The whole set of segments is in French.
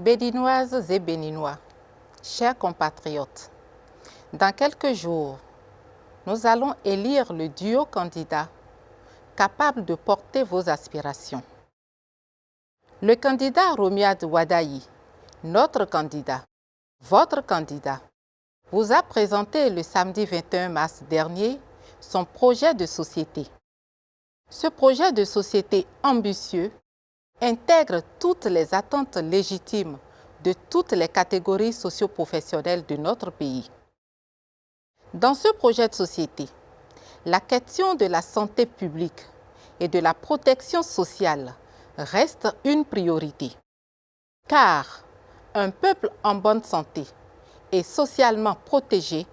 Béninoises et Béninois, chers compatriotes, dans quelques jours, nous allons élire le duo candidat capable de porter vos aspirations. Le candidat Romiad Wadayi, notre candidat, votre candidat, vous a présenté le samedi 21 mars dernier son projet de société. Ce projet de société ambitieux intègre toutes les attentes légitimes de toutes les catégories socio-professionnelles de notre pays. Dans ce projet de société, la question de la santé publique et de la protection sociale reste une priorité, car un peuple en bonne santé et socialement protégé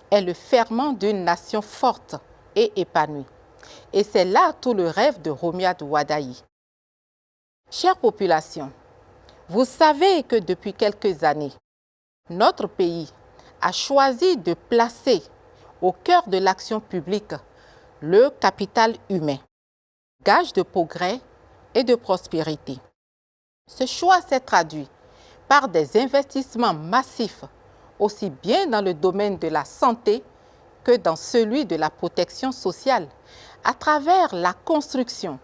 est le ferment d'une nation forte et épanouie. Et c'est là tout le rêve de Romiad Wadayi. Chère population, vous savez que depuis quelques années, notre pays a choisi de placer au cœur de l'action publique le capital humain, gage de progrès et de prospérité. Ce choix s'est traduit par des investissements massifs, aussi bien dans le domaine de la santé que dans celui de la protection sociale, à travers la construction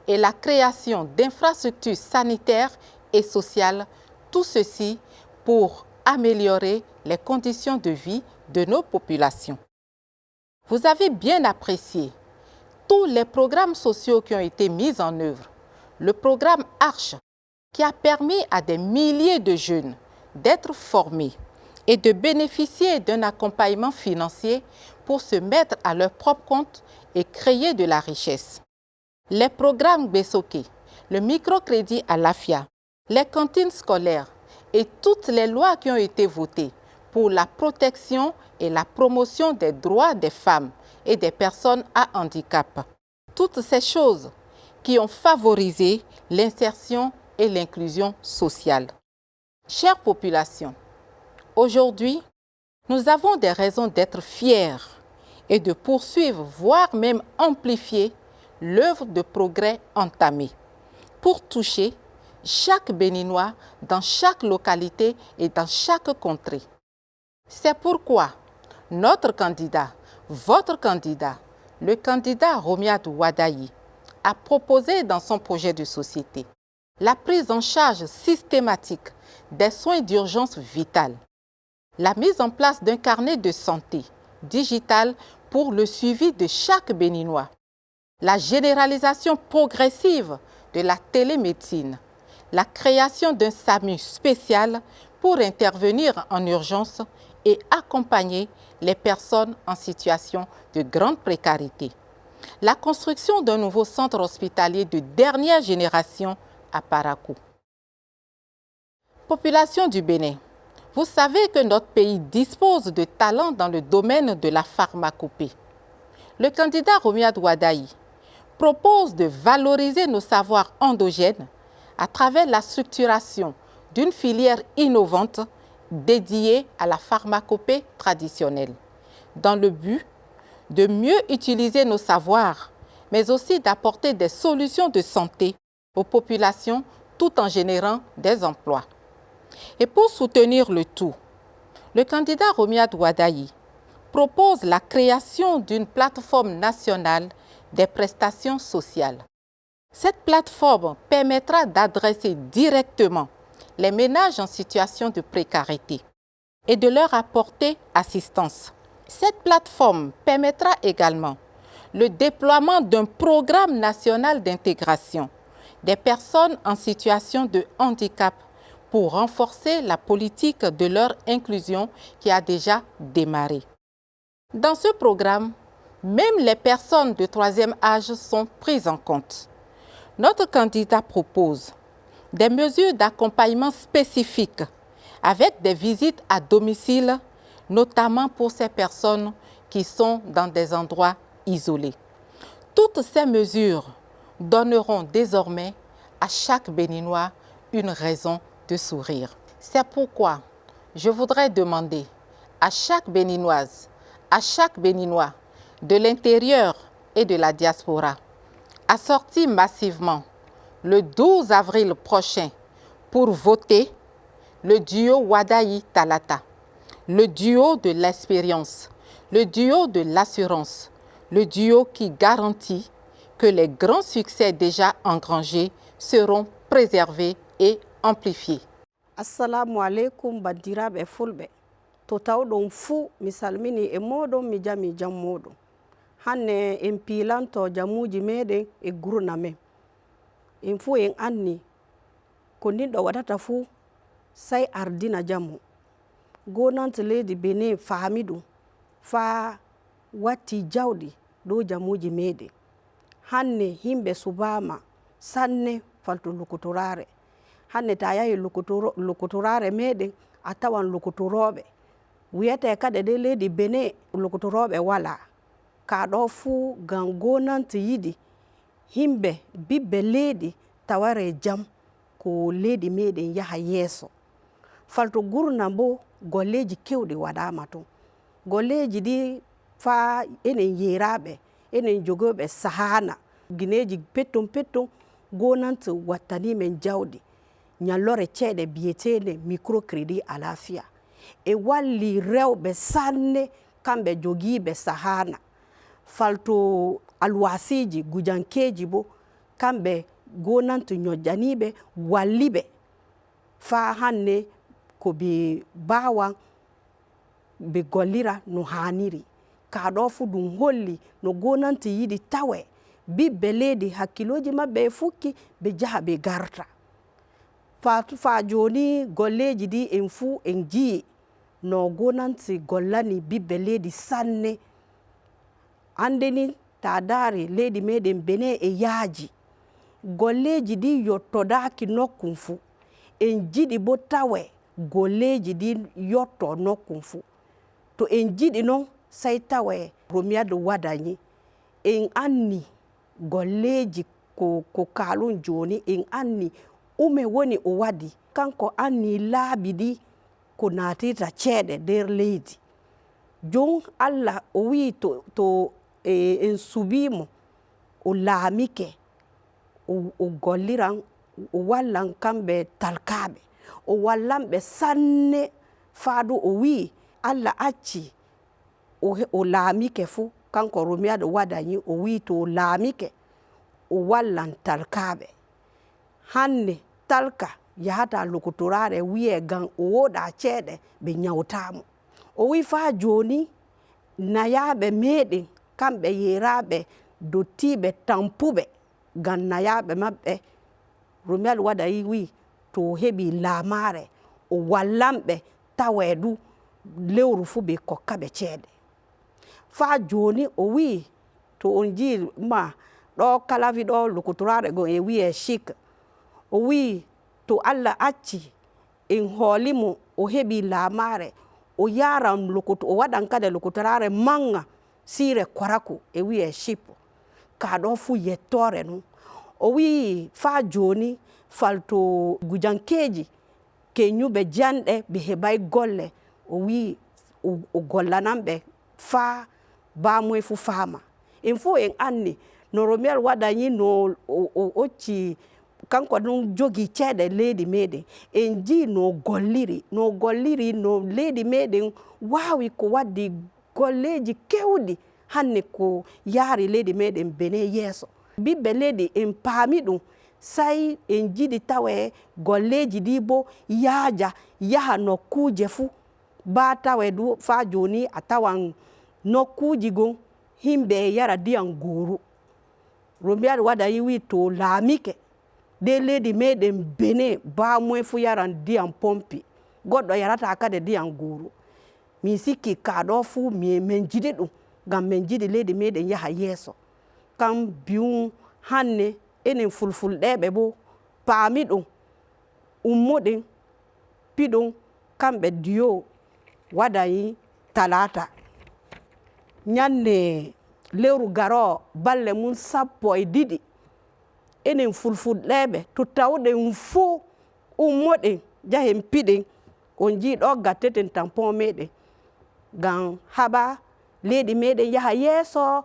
et la création d'infrastructures sanitaires et sociales, tout ceci pour améliorer les conditions de vie de nos populations. Vous avez bien apprécié tous les programmes sociaux qui ont été mis en œuvre. Le programme ARCHE, qui a permis à des milliers de jeunes d'être formés et de bénéficier d'un accompagnement financier pour se mettre à leur propre compte et créer de la richesse. Les programmes Besoké, le microcrédit à l'AFIA, les cantines scolaires et toutes les lois qui ont été votées pour la protection et la promotion des droits des femmes et des personnes à handicap. Toutes ces choses qui ont favorisé l'insertion et l'inclusion sociale. Chère population, aujourd'hui, nous avons des raisons d'être fiers et de poursuivre, voire même amplifier l'œuvre de progrès entamée pour toucher chaque Béninois dans chaque localité et dans chaque contrée. C'est pourquoi notre candidat, votre candidat, le candidat Romiad Wadayi, a proposé dans son projet de société la prise en charge systématique des soins d'urgence vitale, la mise en place d'un carnet de santé digital pour le suivi de chaque Béninois, la généralisation progressive de la télémédecine, la création d'un SAMU spécial pour intervenir en urgence et accompagner les personnes en situation de grande précarité, la construction d'un nouveau centre hospitalier de dernière génération à Parakou. Population du Bénin, vous savez que notre pays dispose de talents dans le domaine de la pharmacopée. Le candidat Romiad Wadayi propose de valoriser nos savoirs endogènes à travers la structuration d'une filière innovante dédiée à la pharmacopée traditionnelle, dans le but de mieux utiliser nos savoirs, mais aussi d'apporter des solutions de santé aux populations tout en générant des emplois. Et pour soutenir le tout, le candidat Romiad Wadayi propose la création d'une plateforme nationale des prestations sociales. Cette plateforme permettra d'adresser directement les ménages en situation de précarité et de leur apporter assistance. Cette plateforme permettra également le déploiement d'un programme national d'intégration des personnes en situation de handicap pour renforcer la politique de leur inclusion qui a déjà démarré. Dans ce programme, même les personnes de troisième âge sont prises en compte. Notre candidat propose des mesures d'accompagnement spécifiques avec des visites à domicile, notamment pour ces personnes qui sont dans des endroits isolés. Toutes ces mesures donneront désormais à chaque Béninois une raison de sourire. C'est pourquoi je voudrais demander à chaque Béninoise, à chaque Béninois de l'intérieur et de la diaspora, à sortir massivement le 12 avril prochain pour voter le duo Wadayi Talata, le duo de l'expérience, le duo de l'assurance, le duo qui garantit que les grands succès déjà engrangés seront préservés et amplifiés. Assalamu alaikum bandiraɓe fulɓe. To tawɗon fuu mi salmini e moɗon mi jami jam moɗon. Hanne en pilanto jamuji meɗen e gurna men. En fuu en anni ko ninɗo waɗata fuu sai ardina jamu. Gonanto leydi Benin faami ɗum faa watti jawɗi dow jamuji meɗen. Hanne himɓe subama sanne falto lokotorare. Hanne ta yahi lokotorare meɗen a tawan lokotoroɓe. Wiyete kade de leydi Benin lokotoroɓe wala. Kaɗo fuu ngam gonanto yiɗi himɓe ɓiɓɓe leydi taware jam ko leydi meɗen yaha yeeso. Falto gurna bo golleji kewɗi waɗama ton. Golleji ɗi faa enen yeraɓe enen jogoɓe sahana gineji petton petton gonanto wattanimen jawɗi. Nyallore ceeɗe biyeteɗe microcrédit Alafia e walli rewɓe sanne kamɓe jogiɓe sahana. Falto alwasiji gujankeji bo kamɓe gonanto nyojjaniɓe walliɓe faa hanne ko ɓe bawan ɓe gollira no haniri. Kaɗo fu ɗum holli no gonanto yiɗi tawe ɓiɓɓe leydi hakkiloji maɓɓe e fukki ɓe jaha ɓe garta. Fa joni golleji ɗi en fuu en jii no gonanti gollani ɓiɓɓe leydi sanne. Andeni ta dari leydi meɗen Benin e yaaji. Golleji ɗi yottodaki nokkun fuu. En jiɗi bo tawe golleji ɗi yotto nokkun fuu. To en jiɗi non sai tawe Romiyadu Wadayi en anni golleji ko kalun joni en anni ume woni o waɗi. Kanko anni laabi ɗi ko natirta ceeɗe nder leydi. Jon Allah o wi to en subimo o laamike o golliran o wallan kamɓe talkaɓe o wallanɓe sanne faadu o wi Allah acci o laamike fuu kanko Romiyadu Wadayi o wi to o laamike o wallan talkaɓe. Hanne talka yahata lokotorare wiye gan o woɗa ceeɗe ɓe nyawtamo. O wi faa joni nayaɓe meɗen kamɓe yeraɓe dottiɓe tampuɓe gan nayaɓe maɓɓe. Romiyadu Wadayi wi to heɓi laamare o wallanɓe tawedu lewru fu ɓe kokkaɓe ceeɗe. Faa joni o wi to on jii ma ɗo kalafi ɗo lokotorare gon e wiye Chic. O wi to Allah acci en hoolimo o heɓi laamare o yaran o waɗan kade lokotorare manga sire Korako e wiye Chip. Kaɗo fu yettore non. O wi faa joni falto gujankeji kenyuɓe janɗe ɓe heɓay golle. O wi o gollananɓe faa bamoy fu faama. En fuu en anni no Romiyadu Wadayi no o occi kanko ɗum jogi ceeɗe leydi meɗen. En jii no golliri no leydi meɗen wawi ko waddi golleji kewɗi hanne ko yaari leydi meɗen Benin yeeso. Ɓiɓɓe leydi en paami ɗum sai en jiɗi tawe golleji ɗi bo yaaja yaha nokkuje fuu. Ba tawe du faa joni a tawan nokkuji gon himɓe e yara ndiyam gooru. Romiyadu Wadayi wi to laamike de leydi meɗen Benin bamoy fu yaran ndiyam pompi. Goɗɗo yarata kade ndiyam gooru. Min sikki kaɗo fu min jiɗi ɗum ngam min jiɗi leydi meɗen yaha yeeso. Kam bi'um hanne enen fulfulɗeɓe bo paami ɗum ummoɗen piɗon kamɓe duo Wadayi Talata. Nyande lewru garo balle mum sappo e ɗiɗi enen fulfulɗeɓe to tawɗen fuu ummoɗen jahen piɗen on jii ɗo gatteten tampon meɗen ngam haɓa leydi meɗen yaha yeeso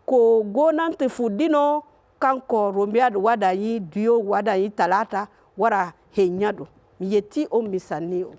ko gonante fuɗɗino kanko Romiyadu Wadayi duo Wadayi Talata wara heññaɗum. mi yetti on mi sanni on.